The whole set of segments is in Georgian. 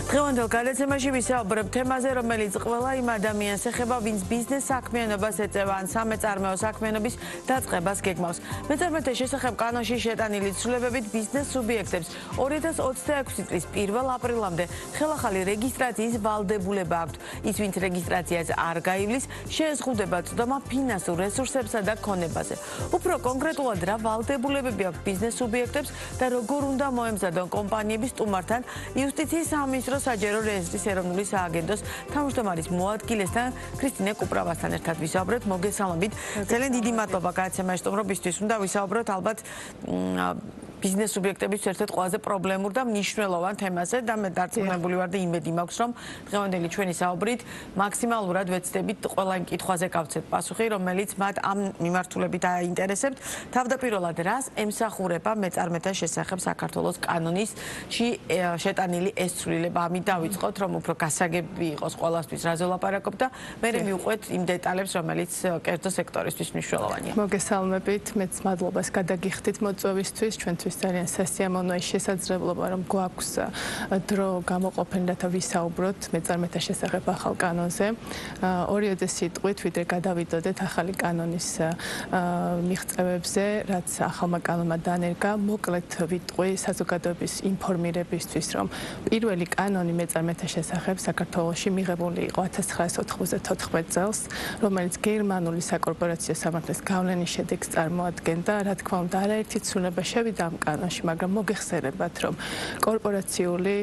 დღევანდელ გადაცემაში ვისაუბრებ თემაზე, რომელიც ყველა იმ ადამიანს ეხება, ვინც ბიზნეს საქმიანობას ეწევა ან სამეწარმეო საქმიანობის დაწყებას გეგმავს. მეწარმეთა შესახებ კანონში შეტანილი ცვლილებებით ბიზნეს სუბიექტებს 2026 წლის 1 აპრილამდე ხელახალი რეგისტრაციის ვალდებულება აქვთ. ის, ვინც რეგისტრაციას არ გაივლის, შეეზღუდება წვდომა ფინანსურ რესურსებსა და ქონებაზე. უფრო კონკრეტულად რა ვალდებულებები აქვს ბიზნეს სუბიექტებს და როგორ უნდა მოემზადონ კომპანიების სტუმართან იუსტიციის სამინისტროს საჯარო რეესტრის ეროვნული სააგენტოს თავმჯდომარის მოადგილესთან ქრისტინე კუპრავასთან ერთად ვისაუბრეთ. მოგესალმებით. ძალიან დიდი მადლობა გადაცემაში სტუმრობისთვის. უნდა ვისაუბროთ ალბათ ბიზნეს სუბიექტების ერთ-ერთ ყველაზე პრობლემურ და მნიშვნელოვან თემაზე და მე დარწმუნებული ვარ და იმედი მაქვს, რომ დღევანდელი ჩვენი საუბრით მაქსიმალურად ვეცდებით ყველა იმ კითხვაზე გავცეთ პასუხი, რომელიც მათ ამ მიმართულებით აინტერესებთ. თავდაპირველად რას ემსახურება მეწარმეთა შესახებ საქართველოს კანონისში შეტანილი ეს ცვლილება? ამით დავიწყოთ, რომ უფრო გასაგები იყოს ყველასთვის რაზე ვლაპარაკობ და მე მივყვეთ იმ დეტალებს, რომელიც კერძო სექტორისთვის მნიშვნელოვანია. მოგესალმებით, მეც მადლობას გადაგიხდით მოწვევისთვის. ჩვენთვის ძალიან სასიამოვნოა შესაძლებლობა, რომ გვაქვს დრო გამოყოფენ რათა ვისაუბროთ მეწარმეთა შესახებ ახალ კანონზე. 2-ზე სიტყვით, ვიდრე გადავიდოდეთ ახალი კანონის მიღწევებზე, რაც ახალმა კანონმა დანერგა, მოკლედ ვიტყვი საზოგადოების ინფორმირებისთვის, რომ პირველი კანონი მეწარმეთა შესახებ საქართველოში მიღებული იყო 1994 წელს, რომელიც გერმანული საკორპორაციო სამართლის გავლენის შედეგს წარმოადგენდა. რა თქმა უნდა, არაერთი ცვლილება შევიდა ამ კანონში, მაგრამ მოგეხსენებათ, რომ კორპორაციული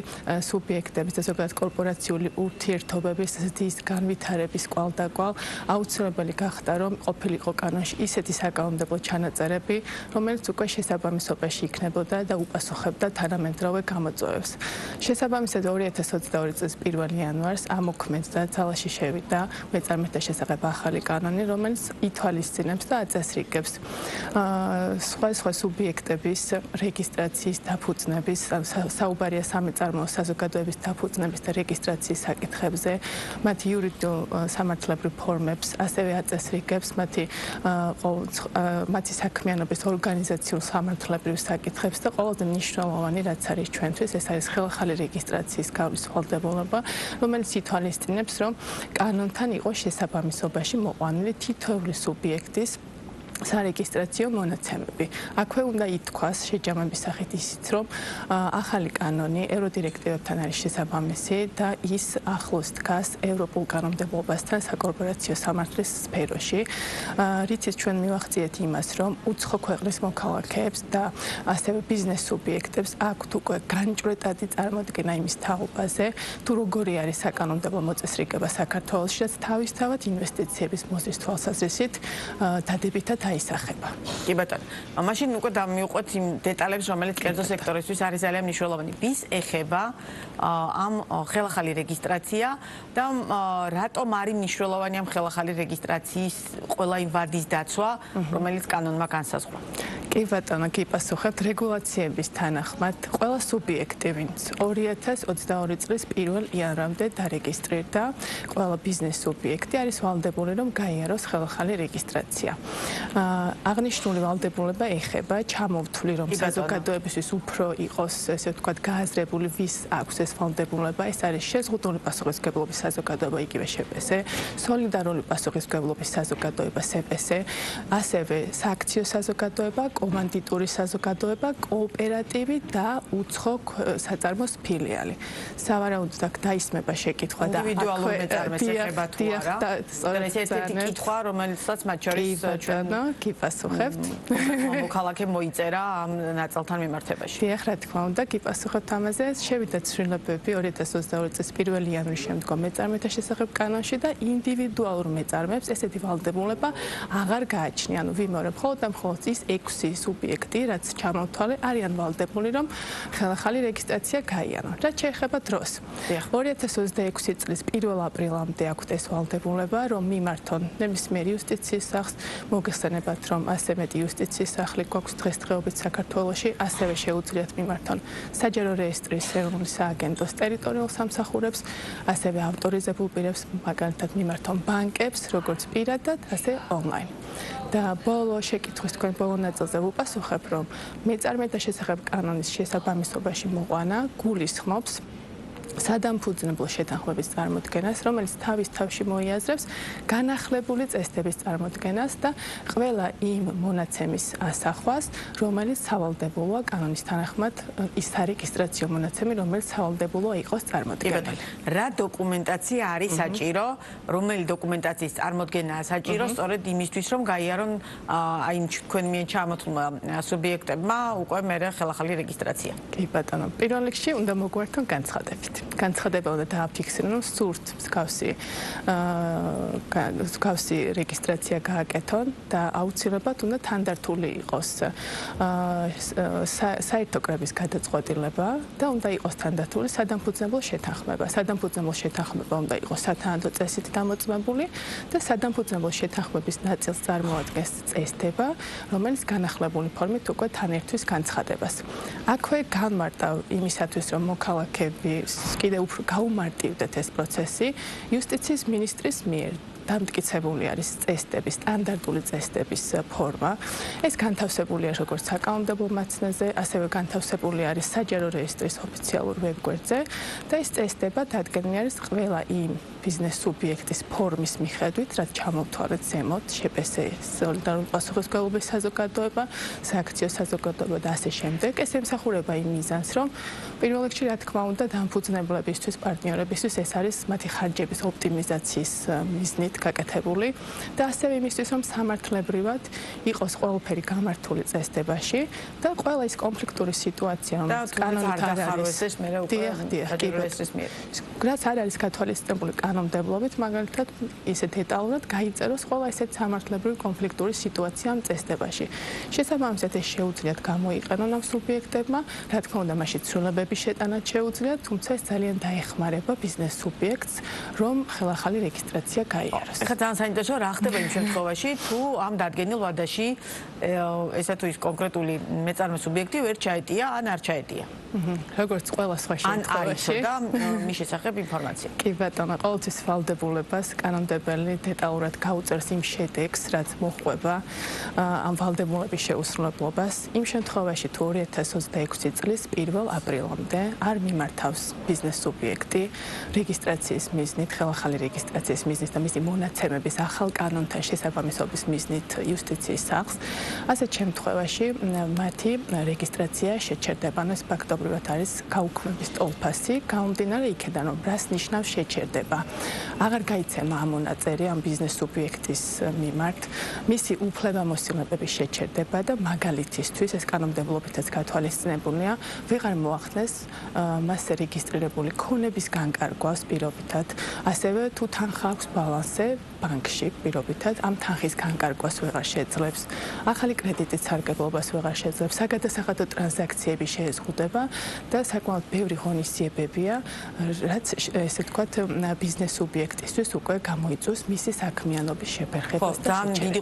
სუბიექტების და ზოგადად კორპორაციული ურთიერთობების ზრდის განვითარების კვალდაკვალ აუცილებელი გახდა, რომ ყოფილიყო კანონში ისეთი საკანონმდებლო ჩანაწერები, რომელიც უკვე შესაბამისობაში იქნებოდა და უპასუხებდა თანამედროვე გამოწვევებს. შესაბამისად 2022 წლის 1 იანვარს ამოქმედს და ძალაში შევიდა მეწარმეთა შესახებ ახალი კანონი, რომელიც ითვალისწინებს და აწესრიგებს სხვა სუბიექტების რეგისტრაციის დაფუძნების, საუბარია სამეწარმეო საზოგადოების დაფუძნების და რეგისტრაციის საკითხებზე, მათი იურიდიულ სამართლებრივ ფორმებს, ასევე აწესრიგებს მათი საქმიანობის ორგანიზაციულ სამართლებრივ საკითხებს და ყველაზე მნიშვნელოვანი, რაც არის ჩვენთვის, ეს არის ხელახალი რეგისტრაციის გავლის ვალდებულება, რომელიც ითვალისწინებს, რომ კანონთან იყოს შესაბამისობაში მოყვანილი თითოეული სუბიექტის სარეგისტრაციო მონაცემები. აქვე უნდა ითქვას შეჯამების სახით ისიც, რომ ახალი კანონი ევროდირექტივებთან არის შესაბამისი და ის ახლოს დგას ევროპულ კანონმდებლობასთან საკორპორაციო სამართლის სფეროში. რითიც ჩვენ მივახციეთ იმას, რომ უცხო ქვეყნის მოქალაქეებს და ასევე ბიზნეს სუბიექტებს აქვთ უკვე განჭვრეტადი წარმოდგენა იმის თაობაზე, თუ როგორი არის საკანონმდებლო მოწესრიგება საქართველოში, რაც თავისთავად ინვესტიციების მოზრის თვალსაზრისით დადებითად აისახება. კი ბატონო, მაშინ უკვე დამივყვეთ იმ დეტალებს, რომელიც კერძო სექტორისთვის არის ძალიან მნიშვნელოვანი. ვის ეხება ამ ხელახალი რეგისტრაცია და რატომ არის მნიშვნელოვანი ამ ხელახალი რეგისტრაციის ყველა იმ ვადის დაცვა, რომელიც კანონმა განსაზღვრა? კი ბატონო, კი პასუხებთ. რეგულაციების თანახმად ყველა სუბიექტი, ვინც 2022 წლის 1 იანვრამდე დარეგისტრირდა, ყველა ბიზნეს სუბიექტი არის ვალდებული, რომ გაიაროს ხელახალი რეგისტრაცია. აღნიშნული ვალდებულება ეხება ჩამოვთვლი, რომ საზოგადოებისთვის უფრო იყოს, ესე ვთქვათ, გააზრებული, ვის აქვს ეს ვალდებულება. ეს არის შეზღუდული პასუხისმგებლობის საზოგადოება, იგივე შპს, სოლიდარული პასუხისმგებლობის საზოგადოება, სპს, ასევე სააქციო საზოგადოება, კომანდიტური საზოგადოება, კოოპერატივი და უცხო საწარმოს ფილიალი. სავარაუდოდ აქ დაისმება შეკითხვა და ინდივიდუალური მეწარმეს ეხება თუ არა? ეს ერთ-ერთი კითხვა, რომელსაც მათ შორის ჩვენ კი პასუხებთ. მოქალაქე მოიწერა ამ ნაწილთან მიმართებაში. დიახ, რა თქმა უნდა, კი პასუხებთ ამაზე. შევიდა ცვლილებები 2022 წლის 1 იანვრის შემდგომ მეწარმეთა შესახებ კანონში და ინდივიდუალურ მეწარმეებს ესეთი ვალდებულება აღარ გააჩნია. ანუ ვიმეორებ, მხოლოდ და მხოლოდ ის 6 სუბიექტი, რაც ჩამოვთვალე, არიან ვალდებული, რომ ხელახალი რეგისტრაცია გაიარონ. რაც შეეხება დროს. 2026 წლის 1 აპრილამდე აქვთ ეს ვალდებულება, რომ მიმართონ ნებისმიერ იუსტიციის სახლს, მოგეხსენებათ, რომ ასე მეტი იუსტიციის სახლი გვაქვს დღესდღეობით საქართველოში, ასევე შეუძლიათ მიმართონ საჯარო რეესტრის ეროვნული სააგენტოს ტერიტორიულ სამსახურებს, ასევე ავტორიზებულ პირებს, მაგალითად მიმართონ ბანკებს, როგორც პირადად, ასე ონლაინ. და ბოლო შეკითხვის თქვენ ბოლო ნაწილზე ვუპასუხებ, რომ მეწარმეთა შესახებ კანონის შესაბამისობაში მოყვანა გულისხმობს სადამფუძნებლო შეთანხმების წარმოქმნას, რომელიც თავის თავში მოიაზრებს განახლებული წესდების წარმოქმნას და ყველა იმ მონაცემის ასახვას, რომელიც სავალდებულოა კანონის თანახმად ის რეგისტრაციო მონაცემი, რომელიც სავალდებულოა იყოს წარმოქმნილი. რა დოკუმენტაცია არის საჭირო, რომელი დოკუმენტაციის წარმოქმნაა საჭირო, სწორედ იმისთვის, რომ გაიარონ აი თქვენ მიერ ჩამოთვლილ სუბიექტებმა უკვე მერე ხელახალი რეგისტრაცია. კი ბატონო, პირველ რიგში უნდა მოგვართონ განცხადებით. განცხადება უნდა დააფიქსირონ, რომ სურთ მსგავსი რეგისტრაცია გააკეთონ და აუცილებლად უნდა თანდართული იყოს საერთო კრების გადაწყვეტილება და უნდა იყოს თანდართული სადამფუძნებლო შეთანხმება. სადამფუძნებლო შეთანხმება უნდა იყოს სათანადო წესით დამოწმებული და სადამფუძნებლო შეთანხმების ნაწილს წარმოადგენს წესდება, რომელიც განახლებული ფორმით უკვე თან ერთვის განცხადებას. აქვე განმარტავ იმისათვის, რომ მოქალაქეები კიდევ უფრო გაუმარტივდეთ ეს პროცესი, იუსტიციის მინისტრის მიერ დამტკიცებული არის წესდების, სტანდარტული წესდების ფორმა. ეს განთავსებულია როგორც საკანონმდებლო მაცნეზე, ასევე განთავსებული არის საჯარო რეესტრის ოფიციალურ ვებგვერდზე და ეს წესდება დადგენილი არის ყველა იმ ბიზნეს სუბიექტის ფორმის მიხედვით, რაც ჩამოვთვალეთ ზემოთ, შპს, სოლიდარული პასუხისმგებლობის საზოგადოება, სააქციო საზოგადოება და ასე შემდეგ. ეს ემსახურება იმ მიზანს, რომ პირველ რიგში, რა თქმა უნდა, დამფუძნებლებისთვის, პარტნიორებისთვის ეს არის მათი ხარჯების ოპტიმიზაციის მიზნით გაკეთებული და ასევე იმისთვის, რომ სამართლებრივად იყოს ყველაფერი გამართული წესდებაში და ყველა ის კონფლიქტური სიტუაცია, რომელიც კანონით არ არის, რაც არ არის გათვალისწინებული კანონმდებლობით, მაგალითად, ისე დეტალურად გაიწეროს ყველა ესეთ სამართლებრივი კონფლიქტური სიტუაცია ამ წესდებაში. შესაბამისად, ეს შეუძლიათ გამოიყენონ ამ სუბიექტებმა, რა თქმა უნდა, მაშინ ცვლილებების შეტანა შეუძლიათ, თუმცა ეს ძალიან დაეხმარება ბიზნეს სუბიექტს, რომ ხელახალი რეგისტრაცია გაიაროს. ეხლა ძალიან საინტერესოა რა ხდება იმ შემთხვევაში, თუ ამ დადგენილ ვადაში ესა თუ ის კონკრეტული მეწარმე სუბიექტი ვერ ჩაეტია ან არ ჩაეტია. როგორც ყველა სხვა შემთხვევაში და მის შესახებ ინფორმაცია. კი ბატონო, ყოველთვის ვალდებულებას კანონმდებელი დეტალურად გაუწერს იმ შედეგს, რაც მოჰყვება ამ ვალდებულების შეუსრულებლობას. იმ შემთხვევაში, თუ 2026 წლის 1 აპრილამდე არ მიმართავს ბიზნეს სუბიექტი რეგისტრაციის მიზნით, ხელახალი რეგისტრაციის მიზნით და მისი მონაცემების ახალ კანონთან შესაბამისობის მიზნით იუსტიციის სახლს, ასეთ შემთხვევაში მათი რეგისტრაცია შეჩერდება. ეს ფაქტობრივად არის გაუქმების ტოლფასი, გამომდინარე იქედან, რომ რას ნიშნავს შეჩერდება. აღარ გაიცემა ამ მონაწერი ამ ბიზნეს სუბიექტის მიმართ, მისი უფლებამოსილების შეჩერდება და მაგალითისთვის ეს კანონმდებლობითაც გათვალისწინებულია, ვეღარ მოახდენს მას რეგისტრირებული ქონების განკარგვას პირობითად, ასევე თუ თანხა აქვს ბალანსზე ბანკში პირობითად, ამ თანხის განკარგვას ვეღარ შეძლებს, ახალი კრედიტის სარგებლობას ვეღარ შეძლებს, საგადასახადო ტრანზაქციები შეეზღუდება და საკმაოდ ბევრი ღონისძიებებია, რაც ესე ვთქვათ, ბიზნეს სუბიექტისთვის უკვე გამოიწვევს მისი საქმიანობის შეფერხებას და ძალიან დიდი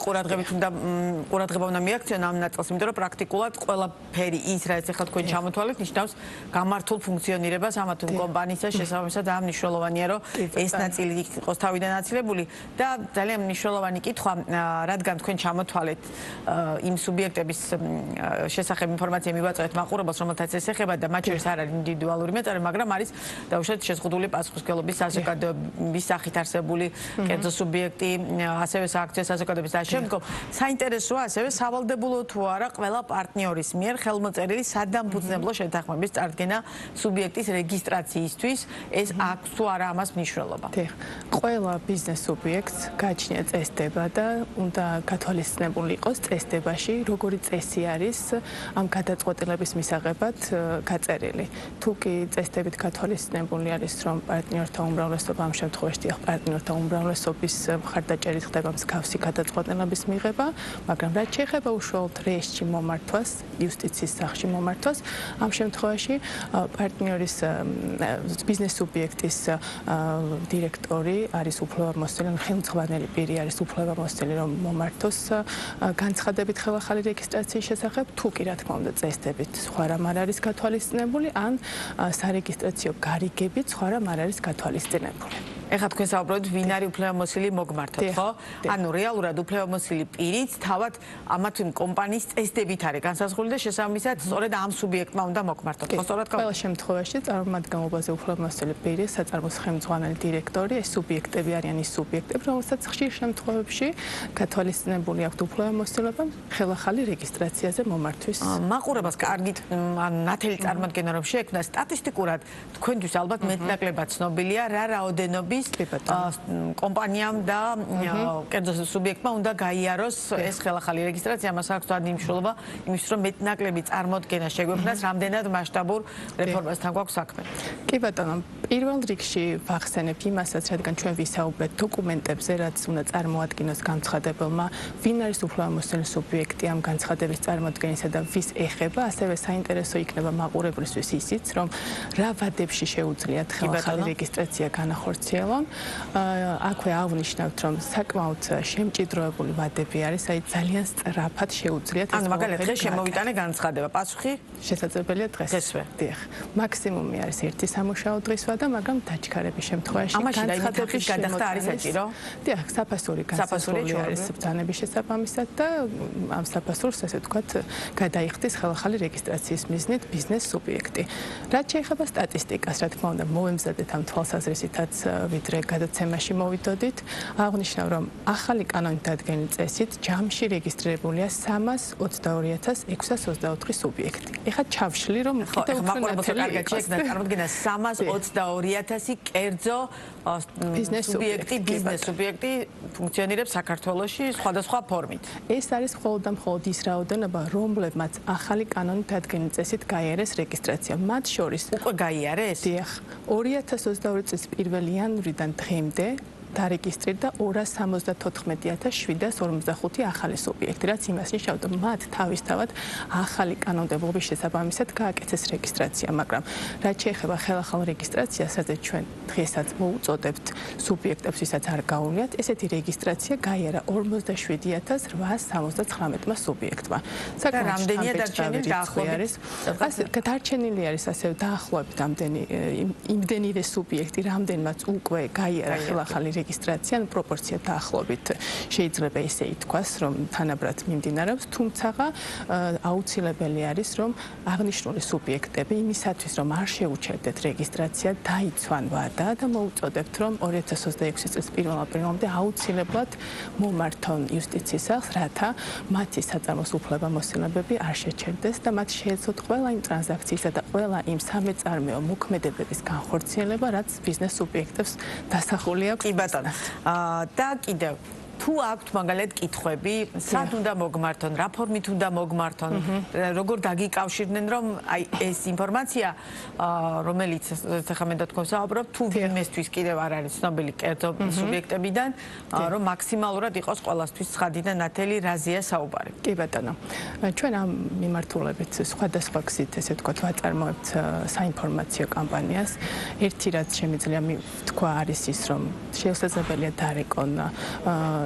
ყურადღება უნდა მიაქციონ ამ ნაწილს, იმიტომ რომ პრაქტიკულად ყველაფერი ის, რაც ახლა თქვენ ჩამოთვალეთ, ნიშნავს გამართულ ფუნქციონირებას ამა თუ კომპანიისა, შესაბამისად ამ მნიშვნელოვანია, რომ ეს ნაწილი იყოს თავიდან აცილებული და ძალიან მნიშვნელოვანი კითხვა, რადგან თქვენ ჩამოთვალეთ იმ სუბიექტების შესახებ ინფორმაცია მივაწვევთ მაყურებელს, რომელთაც ეს ეხება და მათ შორის არ არის ინდივიდუალური მეწარმე, მაგრამ არის დაუშვათ შეზღუდული პასუხისმგებლობის საზოგადოების სახით არსებული კერძო სუბიექტი, ასევე სააქციო საზოგადოების და შემდგომ. საინტერესოა ასევე სავალდებულო თუ არა ყველა პარტნიორის მიერ ხელმოწერილი სადამფუძნებლო შეთანხმების წარდგენა სუბიექტის რეგისტრაციისთვის, ეს აქვს თუ არა ამას მნიშვნელობა. ყველა ბიზნეს სუბიექტს გააჩნია წესდება და უნდა გათვალისწინებული იყოს წესდებაში, როგორი წესი არის ამ გადაწყვეტილების მისაღებად გაწერილი. თუ კი წესდებით გათვალისწინებული არის, რომ პარტნიორთა უმრავლესობა ამ შემთხვევაში პარტნიორთა უმრავლესობის მხარდაჭერით ხდება მსგავსი გადაწყვეტილების მიღება, მაგრამ რაც შეეხება უშუალოდ რეესტრში მომართვას, იუსტიციის სახლში მომართვას, ამ შემთხვევაში პარტნიორის ბიზნეს სუბიექტის დირექტორი არის უფლებამოსილი, ხელმძღვანელი პირი არის უფლებამოსილი, რომ მომართოს განცხადებით ხელახალი რეგისტრაციის შესახებ, თუ კი რა თქმა უნდა წესდებით სხვა რამ არ არის გათვალისწინებული, ან სარეგისტრაციო გარიგებით სხვა რამ არ არის გათვალისწინებული. ეხლა თქვენ საუბრობთ ვინ არის უფლებამოსილი მოგმართოთ, ხო? ანუ რეალურად უფლებამოსილი პირიც თავად ამათ კომპანიის წესდებით არის განსაზღვრული და შესაბამისად სწორედ ამ სუბიექტმა უნდა მოგმართოთ, ხო სწორად? ყველა შემთხვევაში წარმომადგენლობაზე უფლებამოსილი პირი, საწარმოს ხელმძღვანელი დირექტორი, ეს სუბიექტები არიან ის სუბიექტები, რომელსაც ხშირ შემთხვევებში გათვალისწინებული აქვთ უფლებამოსილება ხელახალი რეგისტრაციაზე მომართვის. მაყურებას კარგით ნათელი წარმოადგენა რომ შეექმნა სტატისტიკურად თქვენთვის ალბათ მეტნაკლებად ცნობილია რა რაოდენობის კომპანიამ და კერძო სუბიექტმა უნდა გაიაროს ეს ხელახალი რეგისტრაცია, მას აქვს თავი მნიშვნელობა იმის რომ მეტნაკლები წარმოდგენა შეგვექმნას რამდენად მასშტაბურ რეფორმასთან გვაქვს საქმე. კი ბატონო, პირველ რიგში ვახსენებ იმასაც, რადგან ჩვენ ვისაუბრეთ დოკუმენტებზე, რაც უნდა წარმოადგინოს განცხადებელმა, ვინ არის უფლებამოსილი სუბიექტი ამ განცხადების წარმოდგენისა და ვის ეხება, ასევე საინტერესო იქნება მაყურებლისთვის ისიც, რომ რა ვადებში შეუძლიათ ხელახალი რეგისტრაცია განახორციელონ. აქვე აღნიშნავთ, რომ საკმაოდ შემჭიდროებული ვადები არის, აი ძალიან სწრაფად შეუძლიათ ეს. ანუ მაგალითად დღეს შემოვიტანე განცხადება, პასუხი შესაძლებელია დღესვე. დიახ. მაქსიმუმი არის 1 სამუშაო დღისვა და მაგრამ დაჩქარების შემთხვევაში განცხადების გადახდა არის საჭირო? დიახ, საფასური განსაზღვრული არის ბრძანების შესაბამისად და ამ საფასურს ესე ვთქვათ გადაიხდის ხელახალი რეგისტრაციის მიზნით ბიზნეს სუბიექტი. რაც შეეხება სტატისტიკას, რა თქმა უნდა, მოვემზადეთ ამ თვალსაზრისითაც, ვიდრე გადაცემაში მოვიდოდით, აღნიშნავ, რომ ახალი კანონით დადგენილი წესით ჯამში რეგისტრირებულია 322,624 სუბიექტი. ეხლა ჩავშლი, რომ კიდევ უფრო კარგად შეექმნა წარმოდგენა 322,000 კერძო ბიზნეს სუბიექტი ფუნქციონირებს საქართველოში სხვადასხვა ფორმით. ეს არის მხოლოდ და მხოლოდ ის რაოდენობა, რომლებმაც ახალი კანონით დადგენილი წესით გაიარეს რეგისტრაცია. მათ შორის უკვე გაიარეს? დიახ, 2022 წლის 1 იანვრიდან დღემდე დარეგისტრირდა 274,745 ახალი სუბიექტი, რაც იმას ნიშნავდა, მათ თავისთავად ახალი კანონმდებლობის შესაბამისად გააკეთეს რეგისტრაცია, მაგრამ რაც შეეხება ხელახალ რეგისტრაციას, სადაც ჩვენ დღესაც მოუწოდებთ სუბიექტებს, ვისაც არ გაუვლიათ, ესეთი რეგისტრაცია გაიარა 47,879 სუბიექტმა. რამდენია დარჩენილი დაახლოებით? დარჩენილი არის ასევე დაახლოებით იმდენივე სუბიექტი, რამდენმაც უკვე გაიარა ხელახალი რეგისტრაცია, პროპორცია დაახლოებით შეიძლება ესე ითქვას, რომ თანაბრად მიმდინარეობს, თუმცა აუცილებელი არის, რომ აღნიშნული სუბიექტები იმისათვის, რომ არ შეუჩერდეთ რეგისტრაცია, დაიცვან ვადა და მოუწოდებთ, რომ 2026 წლის 1 აპრილამდე აუცილებლად მომართონ იუსტიციის სახლს, რათა მათი საწარმოს უფლებამოსილებები არ შეჩერდეს და მათ შეეცოთ ყველა იმ ტრანზაქციისა და ყველა იმ სამეწარმეო მოქმედებების განხორციელება, რაც ბიზნეს სუბიექტებს დასახული აქვს. და კიდევ თუ აქვთ მაგალითად კითხვები, სად უნდა მოგმართონ, რა ფორმით უნდა მოგმართონ, როგორ დაგიკავშირდნენ, რომ აი ეს ინფორმაცია, რომელიც ახლა მე და თქვენ საუბრობთ, თუ ვინმესთვის კიდევ არ არის ცნობილი კერძო სუბიექტებიდან, რომ მაქსიმალურად იყოს ყველასთვის ცხადი და ნათელი რაზეა საუბარი. კი ბატონო. ჩვენ ამ მიმართულებით სხვადასხვა გზით, ესე ვთქვათ, ვაწარმოებთ საინფორმაციო კამპანიას. ერთი რაც შემიძლია თქვა არის ის, რომ შესაძლებელია დარეკონ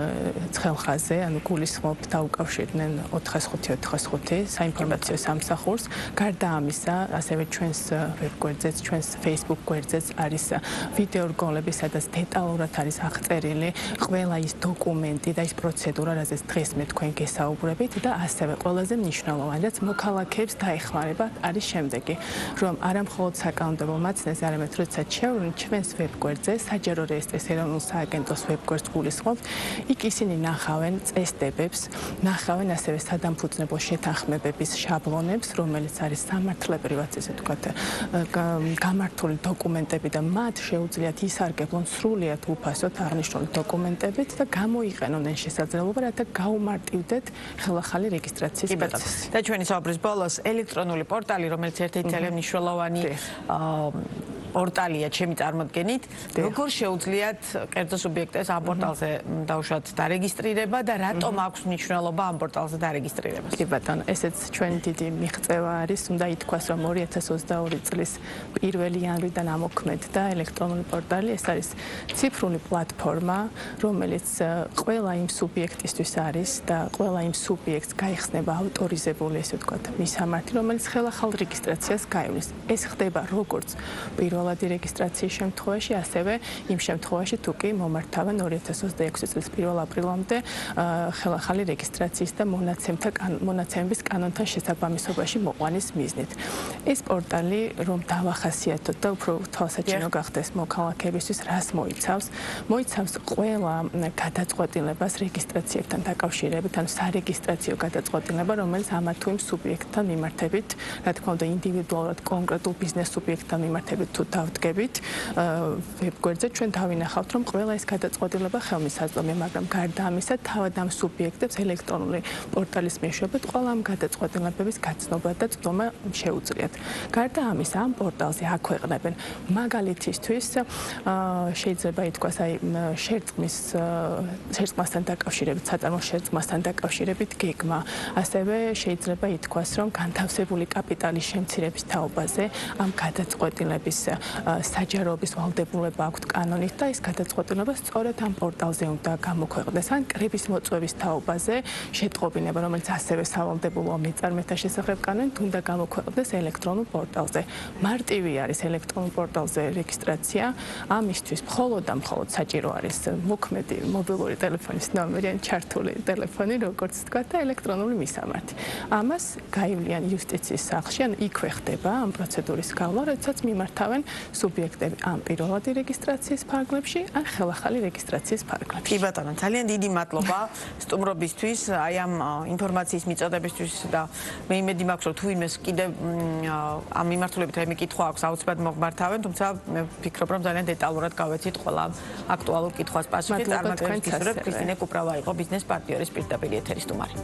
ცხელხაზე, ანუ გულისხმობ დაუკავშირდნენ 405 საინფორმაციო სამსახურს. გარდა ამისა, ასევე ჩვენს ვებგვერდზეც, ჩვენს Facebook გვერდზეც არის ვიდეო რგოლები, სადაც დეტალურად არის აღწერილი ყველა ის დოკუმენტი და ის პროცედურა, რაზეც დღეს მე თქვენ გესაუბრებით და ასევე ყველაზე მნიშვნელოვანი, რაც მოქალაქეებს დაეხმარება, არის შემდეგი, რომ არა მხოლოდ საკანონმდებლო მაცნეს, არამედ როდესაც შევვლენ ჩვენს ვებგვერდზე, საჯარო რეესტრის ეროვნულ სააგენტოს ვებგვერდს გულისხმობთ, იქ ისინი ნახავენ წესდებებს, ნახავენ ასევე სადამფუძნებლო შეთანხმებების შაბლონებს, რომელიც არის სამართლებრივად, ესე ვთქვათ, გამართული დოკუმენტები და მათ შეუძლიათ ისარგებლონ სრულიად უფასოდ აღნიშნული დოკუმენტებით და გამოიყენონ ეს შესაძლებლობა, რათა გაუმარტივდეთ ხელახალი რეგისტრაციის პროცესი. და ჩვენი საუბრის ბოლოს ელექტრონული პორტალი, რომელიც ერთ-ერთი ძალიან მნიშვნელოვანი პორტალია ჩემი წარმოდგენით, როგორ შეუძლიათ კერძო სუბიექტებს ამ პორტალზე დაუშვათ დარეგისტრირება და რატომ აქვს მნიშვნელობა ამ პორტალზე დარეგისტრირებას? კი ბატონო, ესეც ჩვენი დიდი მიღწევა არის, უნდა ითქვას, რომ 2022 წლის 1 იანვრიდან ამოქმედდა ელექტრონული პორტალი, ეს არის ციფრული პლატფორმა, რომელიც ყველა იმ სუბიექტისთვის არის და ყველა იმ სუბიექტს გაიხსნება ავტორიზებული, ესე ვთქვათ, მისამართი, რომელიც ხელახალ რეგისტრაციას გაივლის. ეს ხდება როგორც პირველ პირველადი რეგისტრაციის შემთხვევაში, ასევე იმ შემთხვევაში, თუ კი მომართავენ 2026 წლის 1 აპრილამდე ხელახალი რეგისტრაციის და მონაცემების კანონთან შესაბამისობაში მოყვანის მიზნით. ეს პორტალი რომ დავახასიათოთ და უფრო თვალსაჩინო გახდეს მოქალაქეებისთვის, რას მოიცავს? მოიცავს ყველა გადაწყვეტილებას რეგისტრაციებთან დაკავშირებით, ანუ სარეგისტრაციო გადაწყვეტილება, რომელიც ამა თუ იმ სუბიექტთან მიმართებით, რა თქმა უნდა, ინდივიდუალურად კონკრეტულ ბიზნეს სუბიექტთან მიმართებით თუ დავდგებით, ვებგვერდზე ჩვენ დავინახავთ, რომ ყველა ეს გადაწყვეტილება ხელმისაწვდომია, მაგრამ გარდა ამისა, თავად ამ სუბიექტებს ელექტრონული პორტალის მეშვეობით ყველა ამ გადაწყვეტილებების გაცნობა და წვდომა შეუძლიათ. გარდა ამისა, ამ პორტალზე აქვეყნებენ მაგალითისთვის შეიძლება ითქვას, აი შერწყმასთან დაკავშირებით, საწარმო შერწყმასთან დაკავშირებით გეგმა, ასევე შეიძლება ითქვას, რომ განთავსებული კაპიტალის შემცირების თაობაზე ამ გადაწყვეტილების საჯაროების ვალდებულება აქვთ კანონით და ეს გადაწყვეტილება სწორედ ამ პორტალზე უნდა გამოქვეყნდეს. ან კრების მოწვევის თაობაზე შეტყობინება, რომელიც ასევე სავალდებულოა მეწარმეთა შესახებ კანონით, უნდა გამოქვეყნდეს ელექტრონულ პორტალზე. მარტივი არის ელექტრონულ პორტალზე რეგისტრაცია, ამისთვის მხოლოდ საჭირო არის მოქმედი მობილური ტელეფონის ნომერი ან ჩართული ტელეფონი, როგორც თქვა და ელექტრონული მისამართი. ამას გაივლიან იუსტიციის სახლში, ან იქვე ხდება ამ პროცედურის გავლა, როდესაც მიმართავენ სუბიექტები ამ პირველადი რეგისტრაციის ფარგლებში, ან ხელახალი რეგისტრაციის ფარგლებში. კი ბატონო, ძალიან დიდი მადლობა სტუმრობისთვის, აი ამ ინფორმაციის მიწოდებისთვის და მე იმედი მაქვს, რომ თუ იმეს კიდევ ამ მიმართულებით რაიმე კითხვა აქვს, აუცილებლად მოგმართავენ, თუმცა მე ვფიქრობ, რომ ძალიან დეტალურად გავეცით ყველა აქტუალურ კითხვას პასუხი. წარმატებებს გისურვებთ. ქრისტინე კუპრავა იყო ბიზნეს პარტნიორის პირდაპირ ეთერის სტუმარი.